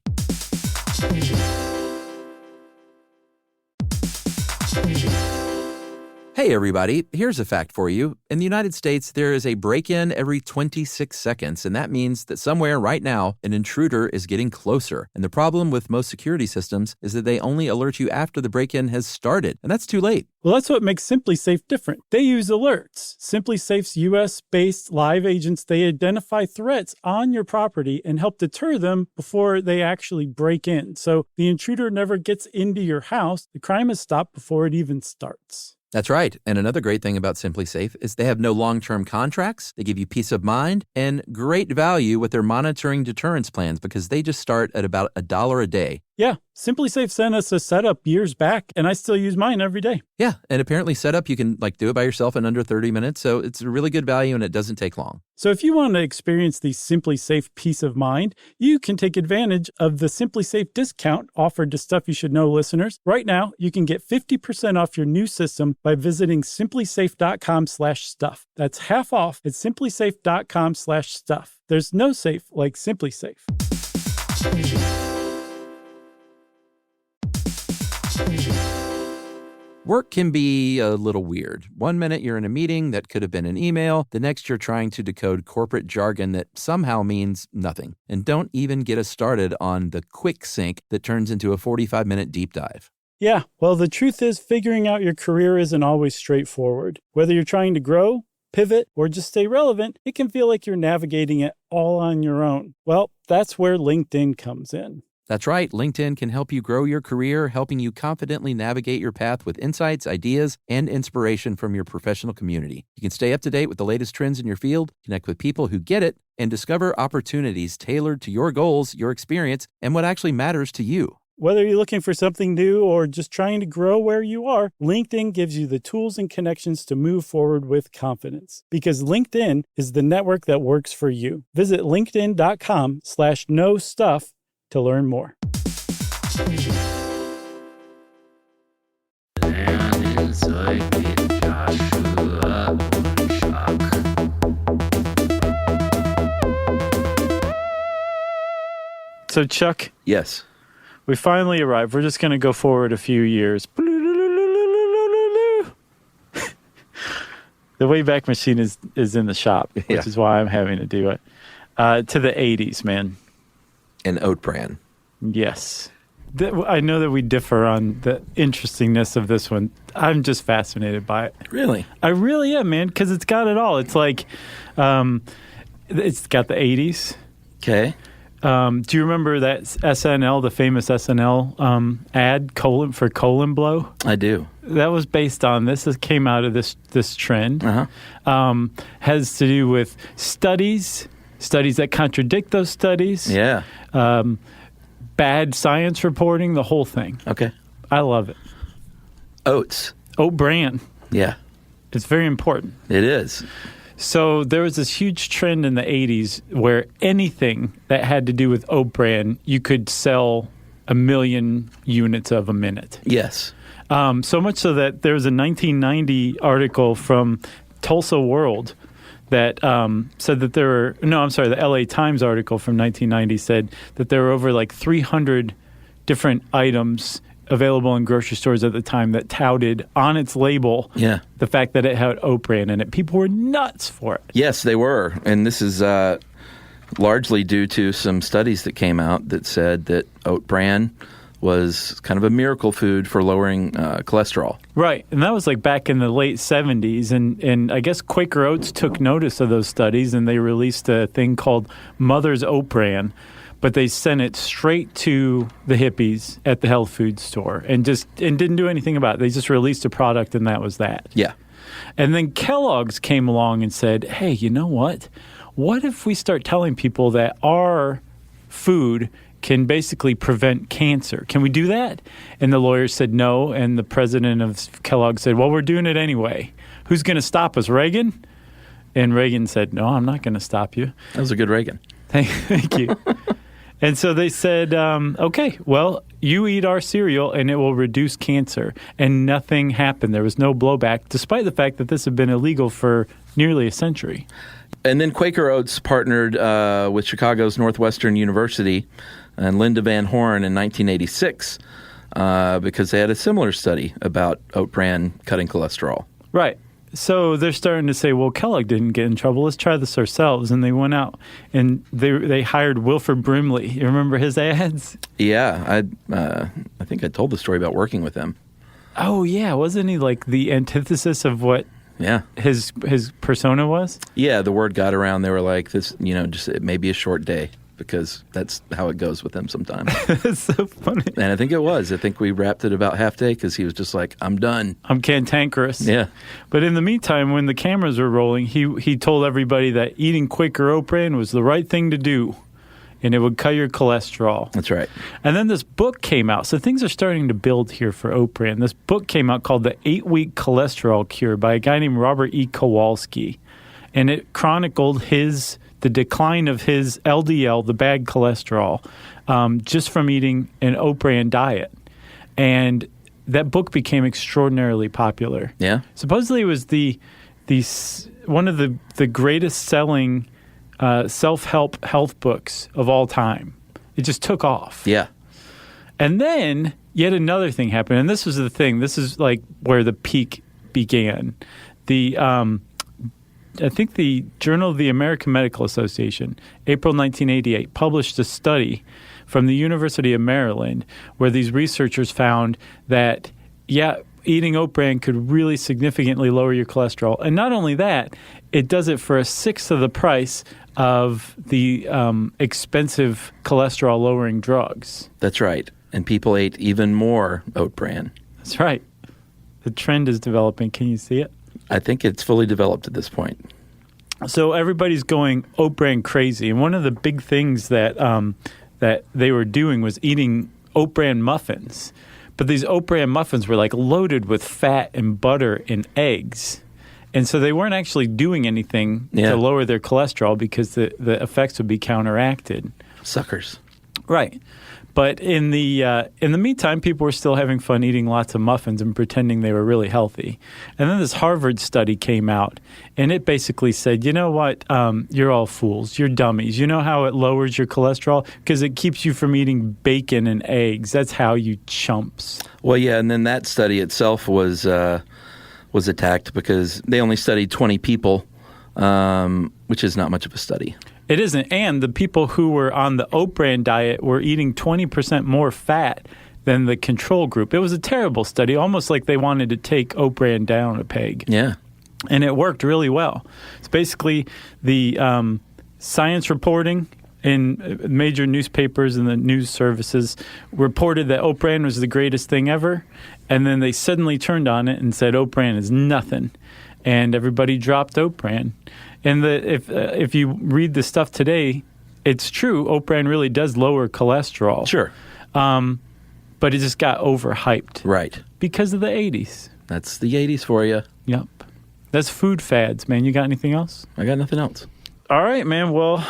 Hey, everybody, here's a fact for you. In the United States, there is a break-in every 26 seconds, and that means that somewhere right now, an intruder is getting closer. And the problem with most security systems is that they only alert you after the break-in has started, and that's too late. Well, that's what makes SimpliSafe different. They use alerts. SimpliSafe's US-based live agents, they identify threats on your property and help deter them before they actually break in. So the intruder never gets into your house. The crime is stopped before it even starts. That's right. And another great thing about SimpliSafe is they have no long-term contracts. They give you peace of mind and great value with their monitoring deterrence plans because they just start at about $1 a day. Yeah, SimpliSafe sent us a setup years back, and I still use mine every day. Yeah, and apparently setup, you can do it by yourself in under 30 minutes, so it's a really good value and it doesn't take long. So if you want to experience the SimpliSafe peace of mind, you can take advantage of the SimpliSafe discount offered to Stuff You Should Know listeners. Right now, you can get 50% off your new system by visiting simplisafe.com/stuff. That's half off at simplisafe.com/stuff. There's no safe like SimpliSafe. Work can be a little weird. One minute you're in a meeting that could have been an email. The next you're trying to decode corporate jargon that somehow means nothing. And don't even get us started on the quick sync that turns into a 45-minute deep dive. Yeah, well, the truth is figuring out your career isn't always straightforward. Whether you're trying to grow, pivot, or just stay relevant, it can feel like you're navigating it all on your own. Well, that's where LinkedIn comes in. That's right. LinkedIn can help you grow your career, helping you confidently navigate your path with insights, ideas, and inspiration from your professional community. You can stay up to date with the latest trends in your field, connect with people who get it, and discover opportunities tailored to your goals, your experience, and what actually matters to you. Whether you're looking for something new or just trying to grow where you are, LinkedIn gives you the tools and connections to move forward with confidence. Because LinkedIn is the network that works for you. Visit linkedin.com/knowstuff to learn more. So, Chuck. Yes. We finally arrived. We're just going to go forward a few years. The Wayback Machine is in the shop, which is why I'm having to do it. To the 80s, man. And oat bran. Yes. I know that we differ on the interestingness of this one. I'm just fascinated by it. Really? I really am, man, because it's got it all. It's like, it's got the 80s. Okay. Do you remember that SNL, the famous SNL ad for Colon Blow? I do. That was based on this. It came out of this trend. Uh-huh. Has to do with studies that contradict those studies. Yeah. Bad science reporting, the whole thing. Okay. I love it. Oats. Oat bran. Yeah. It's very important. It is. So there was this huge trend in the 80s where anything that had to do with oat bran, you could sell 1 million units of a minute. Yes. So much so that there was a 1990 article from Tulsa World that said that the LA Times article from 1990 said that there were over like 300 different items available in grocery stores at the time that touted on its label the fact that it had oat bran in it. People were nuts for it. Yes, they were. And this is largely due to some studies that came out that said that oat bran was kind of a miracle food for lowering cholesterol. Right. And that was like back in the late 70s. And I guess Quaker Oats took notice of those studies and they released a thing called Mother's Oat Bran. But they sent it straight to the hippies at the health food store and didn't do anything about it. They just released a product and that was that. Yeah. And then Kellogg's came along and said, hey, you know what? what if we start telling people that our food can basically prevent cancer? Can we do that? And the lawyer said no, and the president of Kellogg said, well, we're doing it anyway. Who's going to stop us, Reagan? And Reagan said, no, I'm not going to stop you. That was a good Reagan. Thank you. And so they said, okay, well, you eat our cereal and it will reduce cancer. And nothing happened. There was no blowback, despite the fact that this had been illegal for nearly a century. And then Quaker Oats partnered with Chicago's Northwestern University and Linda Van Horn in 1986 because they had a similar study about oat bran cutting cholesterol. Right. So they're starting to say, well, Kellogg didn't get in trouble. Let's try this ourselves. And they went out and they hired Wilford Brimley. You remember his ads? Yeah. I think I told the story about working with him. Oh, yeah. Wasn't he like the antithesis of what his persona was? Yeah. The word got around. They were like, this, just it may be a short day. Because that's how it goes with him sometimes. That's so funny. And I think it was. I think we wrapped it about half day because he was just like, I'm done. I'm cantankerous. Yeah. But in the meantime, when the cameras were rolling, he told everybody that eating Quaker oat bran was the right thing to do. And it would cut your cholesterol. That's right. And then this book came out. So things are starting to build here for oat bran. This book came out called The 8-Week Cholesterol Cure by a guy named Robert E. Kowalski. And it chronicled the decline of his LDL, the bad cholesterol, just from eating an oat bran diet. And that book became extraordinarily popular. Yeah. Supposedly it was one of the greatest selling self-help health books of all time. It just took off. Yeah. And then yet another thing happened. And this was the thing. This is like where the peak began. I think the Journal of the American Medical Association, April 1988, published a study from the University of Maryland where these researchers found that, eating oat bran could really significantly lower your cholesterol. And not only that, it does it for a sixth of the price of the expensive cholesterol-lowering drugs. That's right. And people ate even more oat bran. That's right. The trend is developing. Can you see it? I think it's fully developed at this point. So everybody's going oat bran crazy. And one of the big things that they were doing was eating oat bran muffins. But these oat bran muffins were like loaded with fat and butter and eggs. And so they weren't actually doing anything to lower their cholesterol because the effects would be counteracted. Suckers. Right. But in the meantime, people were still having fun eating lots of muffins and pretending they were really healthy. And then this Harvard study came out, and it basically said, you know what, you're all fools. You're dummies. You know how it lowers your cholesterol? Because it keeps you from eating bacon and eggs. That's how, you chumps. Well, yeah, and then that study itself was attacked because they only studied 20 people, which is not much of a study. It isn't. And the people who were on the oat bran diet were eating 20% more fat than the control group. It was a terrible study, almost like they wanted to take oat bran down a peg. Yeah. And it worked really well. It's basically the science reporting in major newspapers and the news services reported that oat bran was the greatest thing ever. And then they suddenly turned on it and said oat bran is nothing. And everybody dropped oat bran. And if you read the stuff today, it's true. Oat bran really does lower cholesterol. Sure. But it just got overhyped. Right. Because of the 80s. That's the 80s for you. Yep. That's food fads, man. You got anything else? I got nothing else. All right, man. Well,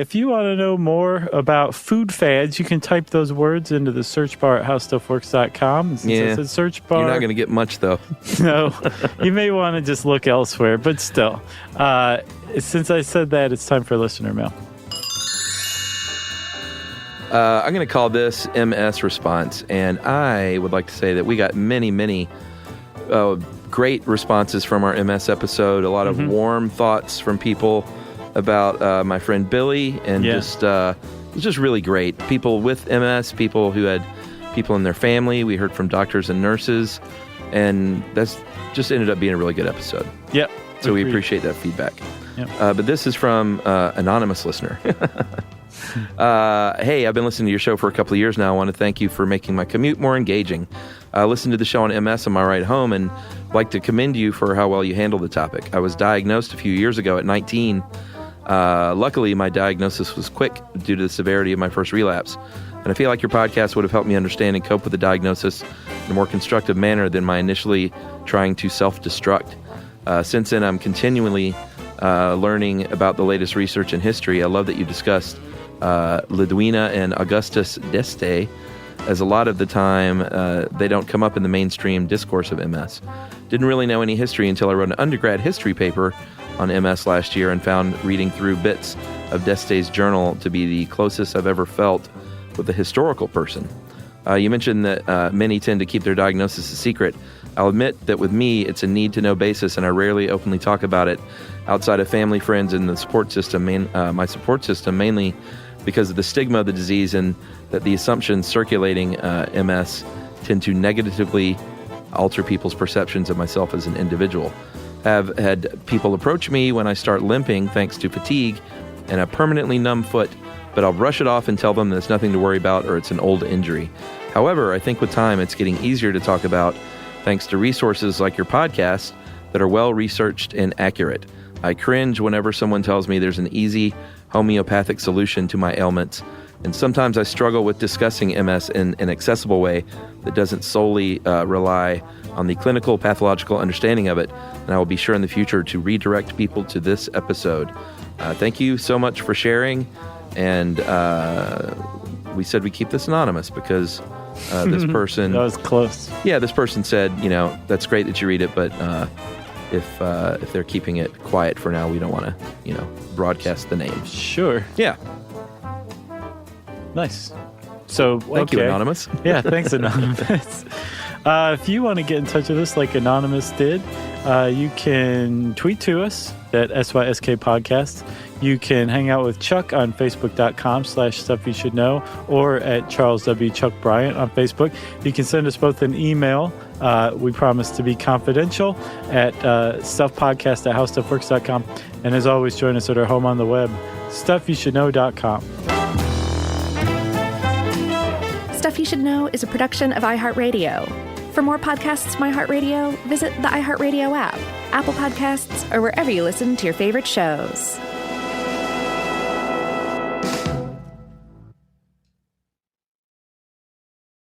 if you want to know more about food fads, you can type those words into the search bar at howstuffworks.com. And since I said search bar, you're not going to get much, though. No. You may want to just look elsewhere, but still. Since I said that, it's time for listener mail. I'm going to call this MS Response, and I would like to say that we got many, many great responses from our MS episode, a lot of warm thoughts from people about my friend Billy, and it was just really great. People with MS, people who had people in their family. We heard from doctors and nurses, and that's just ended up being a really good episode. Yep. So we appreciate that feedback. Yep. But this is from anonymous listener. Hey, I've been listening to your show for a couple of years now. I want to thank you for making my commute more engaging. I listened to the show on MS on my ride home and like to commend you for how well you handled the topic. I was diagnosed a few years ago at 19 Luckily, my diagnosis was quick due to the severity of my first relapse. And I feel like your podcast would have helped me understand and cope with the diagnosis in a more constructive manner than my initially trying to self-destruct. Since then, I'm continually learning about the latest research in history. I love that you discussed Lidwina and Augustus d'Este, as a lot of the time they don't come up in the mainstream discourse of MS. Didn't really know any history until I wrote an undergrad history paper on MS last year and found reading through bits of d'Este's journal to be the closest I've ever felt with a historical person. You mentioned that many tend to keep their diagnosis a secret. I'll admit that with me, it's a need-to-know basis, and I rarely openly talk about it outside of family, friends, and the support system. My support system, mainly because of the stigma of the disease and that the assumptions circulating MS tend to negatively alter people's perceptions of myself as an individual. I've had people approach me when I start limping thanks to fatigue and a permanently numb foot, but I'll brush it off and tell them there's nothing to worry about or it's an old injury. However, I think with time it's getting easier to talk about thanks to resources like your podcast that are well-researched and accurate. I cringe whenever someone tells me there's an easy homeopathic solution to my ailments, and sometimes I struggle with discussing MS in an accessible way that doesn't solely rely on the clinical pathological understanding of it, and I will be sure in the future to redirect people to this episode. Thank you so much for sharing, and we said we keep this anonymous because this person... That was close. Yeah, this person said, that's great that you read it, but if they're keeping it quiet for now, we don't want to, broadcast the name. Sure. Yeah. Nice. So, Thank you, Anonymous. Yeah, thanks, Anonymous. If you want to get in touch with us like Anonymous did, you can tweet to us at SYSK Podcast. You can hang out with Chuck on Facebook.com/Stuff You Should Know, or at Charles W. Chuck Bryant on Facebook. You can send us both an email. We promise to be confidential at stuffpodcast@howstuffworks.com. And as always, join us at our home on the web, stuffyoushouldknow.com. Stuff You Should Know is a production of iHeartRadio. For more podcasts from iHeartRadio, visit the iHeartRadio app, Apple Podcasts, or wherever you listen to your favorite shows.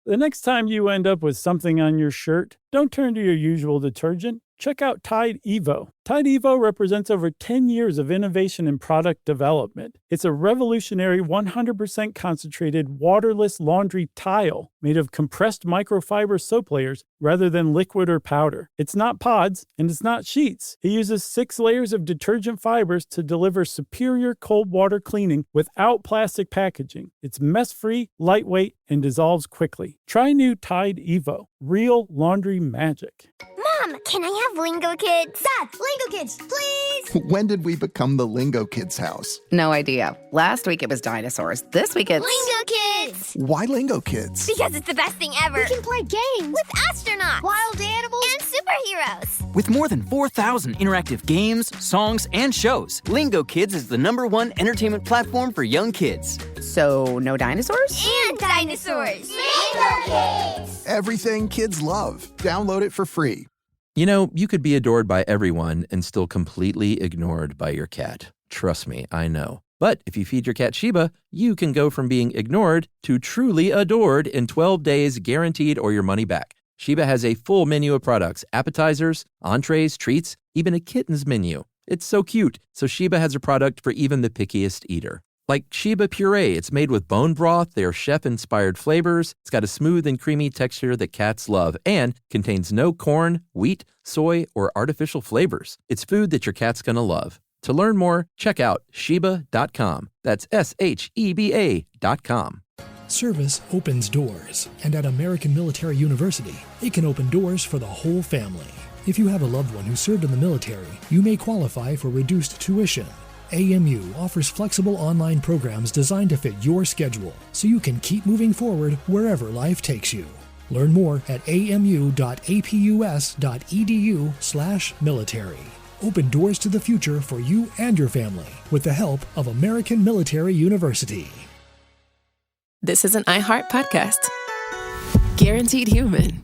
The next time you end up with something on your shirt, don't turn to your usual detergent. Check out Tide Evo. Tide Evo represents over 10 years of innovation in product development. It's a revolutionary 100% concentrated waterless laundry tile made of compressed microfiber soap layers rather than liquid or powder. It's not pods and it's not sheets. It uses 6 layers of detergent fibers to deliver superior cold water cleaning without plastic packaging. It's mess-free, lightweight, and dissolves quickly. Try new Tide Evo. Real laundry magic. Mom, can I have Lingo Kids? Dad, Lingo Kids, please! When did we become the Lingo Kids house? No idea. Last week it was dinosaurs. This week it's... Lingo Kids! Why Lingo Kids? Because it's the best thing ever. We can play games with astronauts, wild animals, and superheroes. With more than 4,000 interactive games, songs, and shows, Lingo Kids is the #1 entertainment platform for young kids. So, no dinosaurs? And dinosaurs! Lingo Kids! Everything kids love. Download it for free. You could be adored by everyone and still completely ignored by your cat. Trust me, I know. But if you feed your cat Sheba, you can go from being ignored to truly adored in 12 days guaranteed or your money back. Sheba has a full menu of products, appetizers, entrees, treats, even a kitten's menu. It's so cute, so Sheba has a product for even the pickiest eater. Like Sheba Puree, it's made with bone broth, their chef-inspired flavors. It's got a smooth and creamy texture that cats love and contains no corn, wheat, soy, or artificial flavors. It's food that your cat's gonna love. To learn more, check out Sheba.com. That's SHEBA.com. Service opens doors, and at American Military University, it can open doors for the whole family. If you have a loved one who served in the military, you may qualify for reduced tuition. AMU offers flexible online programs designed to fit your schedule, so you can keep moving forward wherever life takes you. Learn more at amu.apus.edu/military. Open doors to the future for you and your family with the help of American Military University. This is an iHeart podcast. Guaranteed human.